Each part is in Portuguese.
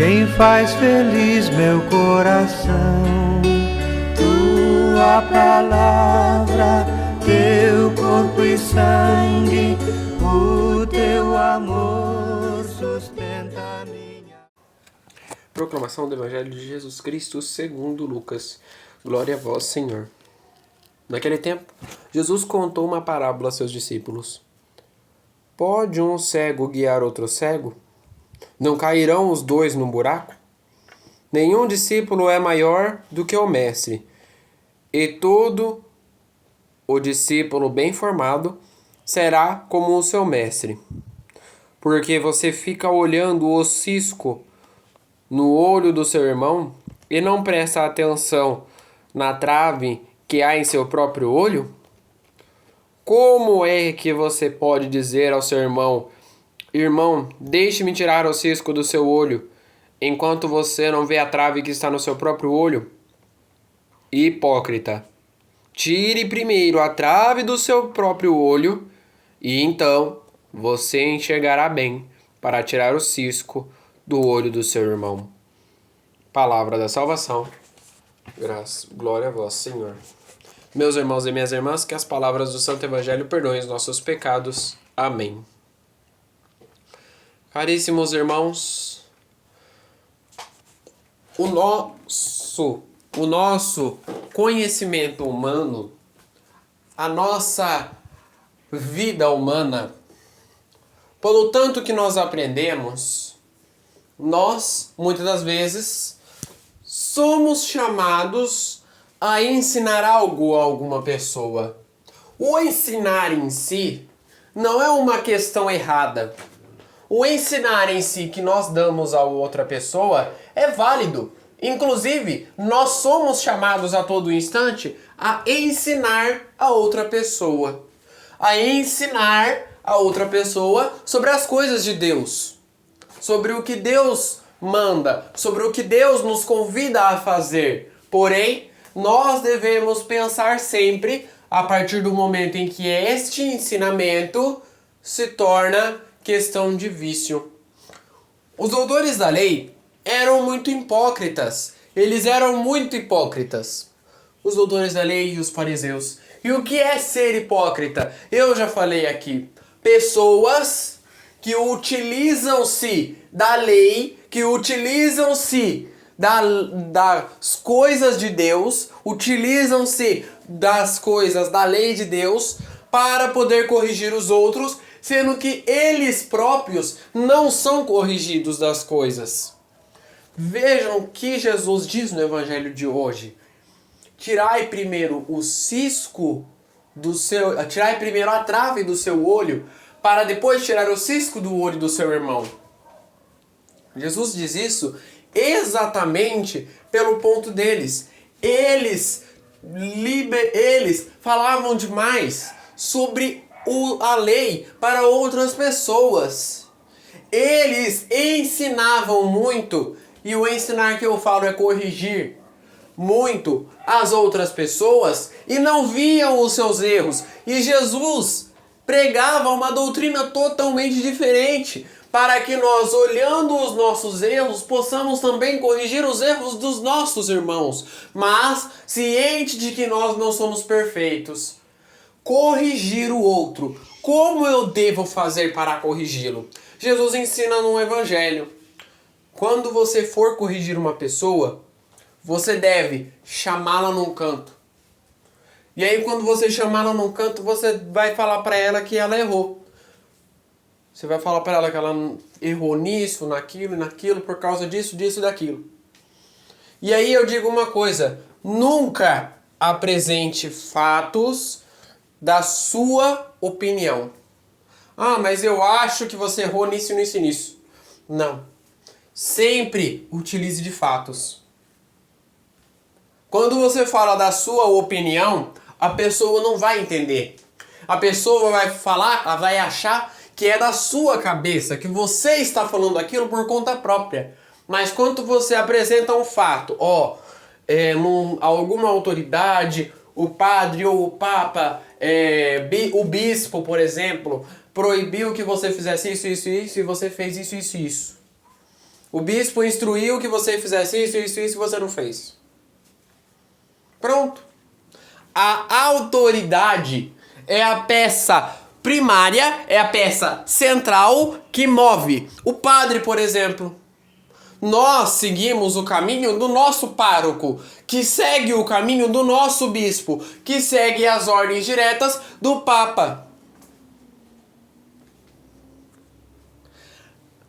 quem faz feliz meu coração. Tua palavra, teu corpo e sangue, o teu amor sustenta a minha. Proclamação do Evangelho de Jesus Cristo segundo Lucas. Glória a vós, Senhor. Naquele tempo, Jesus contou uma parábola a seus discípulos. Pode um cego guiar outro cego? Não cairão os dois num buraco? Nenhum discípulo é maior do que o mestre, e todo o discípulo bem formado será como o seu mestre. Porque você fica olhando o cisco no olho do seu irmão e não presta atenção na trave que há em seu próprio olho? Como é que você pode dizer ao seu irmão: Irmão, deixe-me tirar o cisco do seu olho, enquanto você não vê a trave que está no seu próprio olho? Hipócrita! Tire primeiro a trave do seu próprio olho, e então você enxergará bem para tirar o cisco do olho do seu irmão. Palavra da salvação. Graças, glória a vós, Senhor. Meus irmãos e minhas irmãs, que as palavras do Santo Evangelho perdoem os nossos pecados. Amém. Caríssimos irmãos, o nosso conhecimento humano, a nossa vida humana, pelo tanto que nós aprendemos, nós, muitas das vezes, somos chamados a ensinar algo a alguma pessoa. O ensinar em si não é uma questão errada. O ensinar em si que nós damos a outra pessoa é válido. Inclusive, nós somos chamados a todo instante a ensinar a outra pessoa. A ensinar a outra pessoa sobre as coisas de Deus. Sobre o que Deus manda. Sobre o que Deus nos convida a fazer. Porém, nós devemos pensar sempre, a partir do momento em que este ensinamento se torna questão de vício. Os doutores da lei eram muito hipócritas. Eles eram muito hipócritas. Os doutores da lei e os fariseus. E o que é ser hipócrita? Eu já falei aqui. Pessoas que utilizam-se da lei, que utilizam-se das coisas de Deus, utilizam-se das coisas da lei de Deus para poder corrigir os outros, sendo que eles próprios não são corrigidos das coisas. Vejam o que Jesus diz no Evangelho de hoje. Tirai primeiro o cisco do seu... Tirai primeiro a trave do seu olho, para depois tirar o cisco do olho do seu irmão. Jesus diz isso exatamente pelo ponto deles. Eles falavam demais sobre a lei para outras pessoas. Eles ensinavam muito, e o ensinar que eu falo é corrigir muito as outras pessoas, e não viam os seus erros. E Jesus pregava uma doutrina totalmente diferente, para que nós, olhando os nossos erros, possamos também corrigir os erros dos nossos irmãos, mas ciente de que nós não somos perfeitos. Corrigir o outro. Como eu devo fazer para corrigi-lo? Jesus ensina no Evangelho. Quando você for corrigir uma pessoa, você deve chamá-la num canto. E aí, quando você chamá-la num canto, você vai falar para ela que ela errou. Você vai falar para ela que ela errou nisso, naquilo e naquilo, por causa disso, disso e daquilo. E aí eu digo uma coisa: nunca apresente fatos da sua opinião. Ah, mas eu acho que você errou nisso, nisso e nisso. Não. Sempre utilize de fatos. Quando você fala da sua opinião, a pessoa não vai entender. A pessoa vai falar, ela vai achar que é da sua cabeça, que você está falando aquilo por conta própria. Mas quando você apresenta um fato, alguma autoridade, o padre ou o papa, o bispo, por exemplo, proibiu que você fizesse isso, isso, isso, e você fez isso, isso, isso. O bispo instruiu que você fizesse isso, isso, isso e você não fez. Pronto. A autoridade é a peça primária, é a peça central que move. O padre, por exemplo. Nós seguimos o caminho do nosso pároco, que segue o caminho do nosso bispo, que segue as ordens diretas do Papa.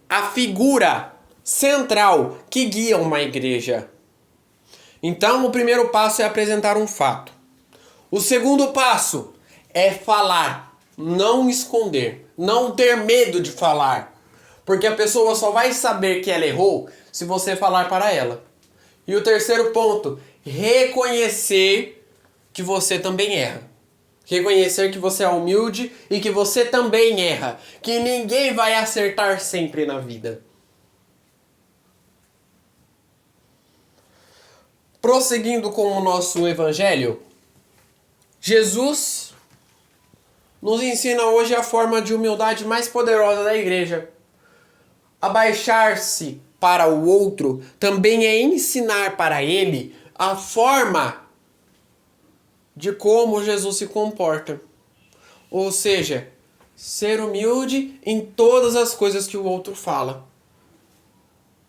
A figura central que guia uma igreja. Então, o primeiro passo é apresentar um fato. O segundo passo é falar, não esconder, não ter medo de falar. Porque a pessoa só vai saber que ela errou se você falar para ela. E o terceiro ponto, reconhecer que você também erra. Reconhecer que você é humilde e que você também erra. Que ninguém vai acertar sempre na vida. Prosseguindo com o nosso evangelho, Jesus nos ensina hoje a forma de humildade mais poderosa da igreja. Abaixar-se para o outro também é ensinar para ele a forma de como Jesus se comporta. Ou seja, ser humilde em todas as coisas que o outro fala.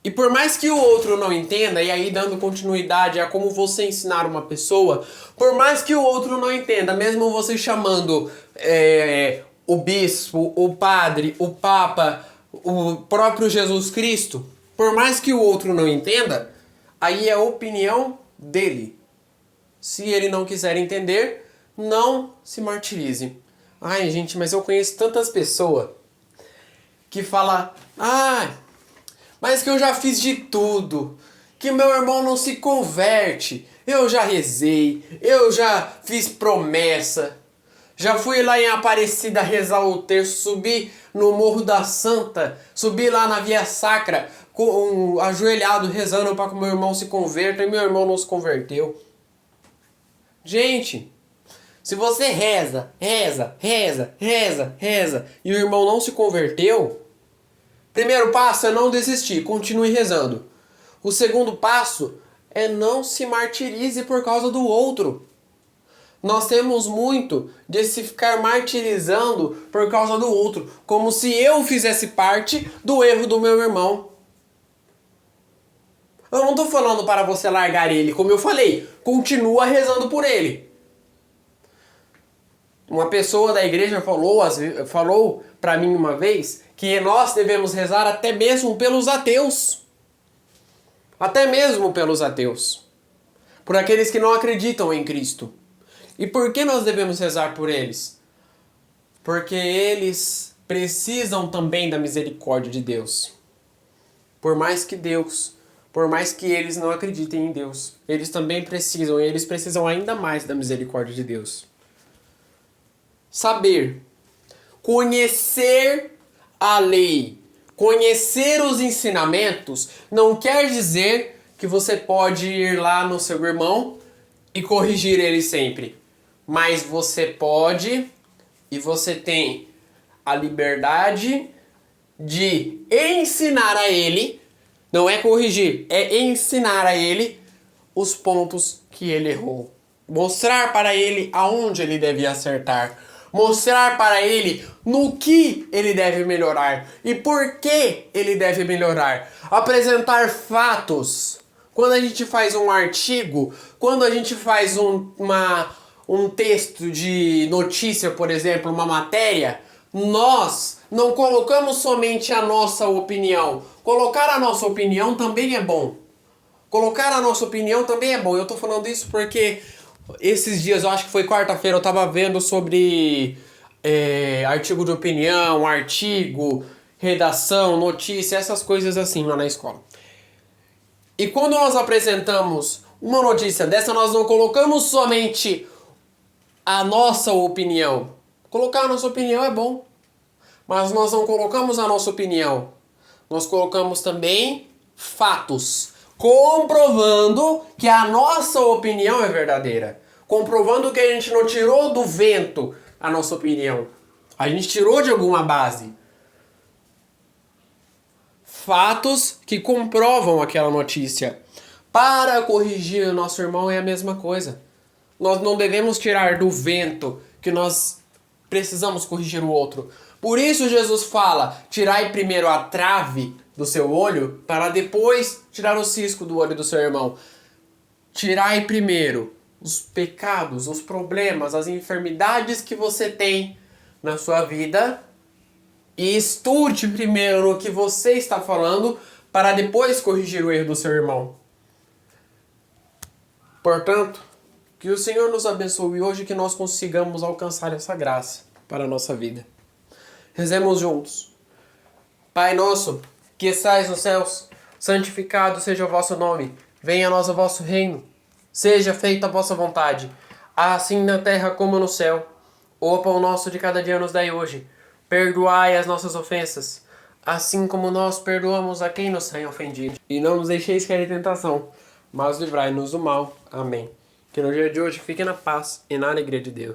E por mais que o outro não entenda, e aí dando continuidade a como você ensinar uma pessoa, por mais que o outro não entenda, mesmo você chamando o bispo, o padre, o papa, o próprio Jesus Cristo, por mais que o outro não entenda, aí é a opinião dele. Se ele não quiser entender, não se martirize. Ai, gente, mas eu conheço tantas pessoas que falam, mas que eu já fiz de tudo, que meu irmão não se converte, eu já rezei, eu já fiz promessa, já fui lá em Aparecida rezar o terço, subi no Morro da Santa, subi lá na Via Sacra, ajoelhado rezando para que meu irmão se converta, e meu irmão não se converteu. Gente, se você reza, e o irmão não se converteu, primeiro passo é não desistir, continue rezando. O segundo passo é não se martirize por causa do outro. Nós temos muito de se ficar martirizando por causa do outro, como se eu fizesse parte do erro do meu irmão. Eu não estou falando para você largar ele, como eu falei, continua rezando por ele. Uma pessoa da igreja falou para mim uma vez que nós devemos rezar até mesmo pelos ateus. Até mesmo pelos ateus. Por aqueles que não acreditam em Cristo. E por que nós devemos rezar por eles? Porque eles precisam também da misericórdia de Deus. Por mais que eles não acreditem em Deus, eles também precisam, e eles precisam ainda mais da misericórdia de Deus. Saber, conhecer a lei, conhecer os ensinamentos, não quer dizer que você pode ir lá no seu irmão e corrigir ele sempre. Mas você pode e você tem a liberdade de ensinar a ele, não é corrigir, é ensinar a ele os pontos que ele errou. Mostrar para ele aonde ele deve acertar. Mostrar para ele no que ele deve melhorar e por que ele deve melhorar. Apresentar fatos. Quando a gente faz um artigo, quando a gente faz um texto de notícia, por exemplo, uma matéria, nós não colocamos somente a nossa opinião. Colocar a nossa opinião também é bom. Colocar a nossa opinião também é bom. Eu tô falando isso porque esses dias, eu acho que foi quarta-feira, eu tava vendo sobre artigo de opinião, artigo, redação, notícia, essas coisas assim lá na escola. E quando nós apresentamos uma notícia dessa, nós não colocamos somente a nossa opinião. Colocar a nossa opinião é bom, mas nós não colocamos a nossa opinião. Nós colocamos também fatos, comprovando que a nossa opinião é verdadeira. Comprovando que a gente não tirou do vento a nossa opinião. A gente tirou de alguma base. fatos que comprovam aquela notícia. Para corrigir o nosso irmão é a mesma coisa. Nós não devemos tirar do vento que nós precisamos corrigir o outro. Por isso Jesus fala, tirai primeiro a trave do seu olho, para depois tirar o cisco do olho do seu irmão. Tirai primeiro os pecados, os problemas, as enfermidades que você tem na sua vida e estude primeiro o que você está falando para depois corrigir o erro do seu irmão. Portanto, que o Senhor nos abençoe hoje, que nós consigamos alcançar essa graça para a nossa vida. Rezemos juntos. Pai nosso, que estais nos céus, santificado seja o vosso nome. Venha a nós o vosso reino. Seja feita a vossa vontade, assim na terra como no céu. O pão nosso de cada dia nos dai hoje. Perdoai as nossas ofensas, assim como nós perdoamos a quem nos tem ofendido. E não nos deixeis cair em tentação, mas livrai-nos do mal. Amém. Que no dia de hoje fique na paz e na alegria de Deus.